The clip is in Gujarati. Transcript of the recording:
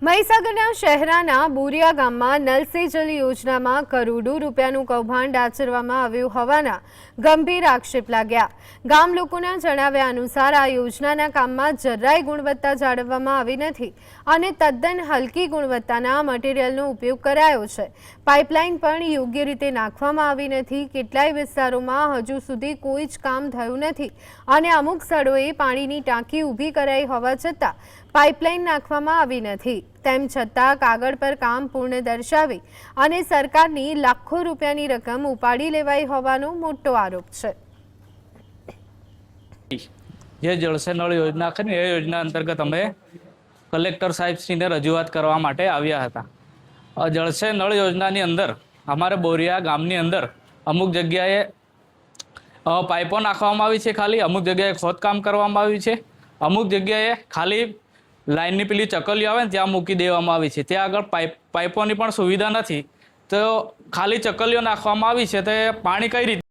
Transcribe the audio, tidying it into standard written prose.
મહીસાગરના શહેરાના બોરિયા ગામમાં નલ સે જલ યોજનામાં કરોડો રૂપિયાનું કૌભાંડ આચરવામાં આવ્યું હોવાના ગંભીર આક્ષેપ લાગ્યા। ગામ લોકોના જણાવ્યા અનુસાર આ યોજનાના કામમાં જરાય ગુણવત્તા જાળવવામાં આવી નથી અને તદ્દન હલકી ગુણવત્તાના મટીરીયલનો ઉપયોગ કરાયો છે। પાઇપલાઇન પણ યોગ્ય રીતે નાખવામાં આવી નથી। કેટલાય વિસ્તારોમાં હજુ સુધી કોઈ જ કામ થયું નથી અને અમુક સ્થળોએ પાણીની ટાંકી ઊભી કરાઈ હોવા છતાં પાઇપલાઇન નાખવામાં આવી નથી। તેમ છતાં કાગળ પર કામ પૂર્ણ દર્શાવી અને સરકારની લાખો રૂપિયાની રકમ ઉપાડી લેવાઈ હોવાનો મોટો આરોપ છે। જે જળ સે નળ યોજના છે ને એ યોજના અંતર્ગત અમે કલેક્ટર સાહેબશ્રીને રજૂઆત કરવા માટે આવ્યા હતા। જળ સે નળ યોજનાની અંદર અમારે બોરિયા ગામની અંદર અમુક જગ્યાએ પાઇપો નાખવામાં આવી છે, ખાલી અમુક જગ્યાએ ખોદકામ કરવામાં આવ્યું છે, અમુક જગ્યાએ ખાલી લાઇનની પેલી ચકલીઓ આવે ને ત્યાં મૂકી દેવામાં આવી છે। ત્યાં આગળ પાઇપોની પણ સુવિધા નથી, તો ખાલી ચકલીઓ નાખવામાં આવી છે, તો પાણી કઈ રીતે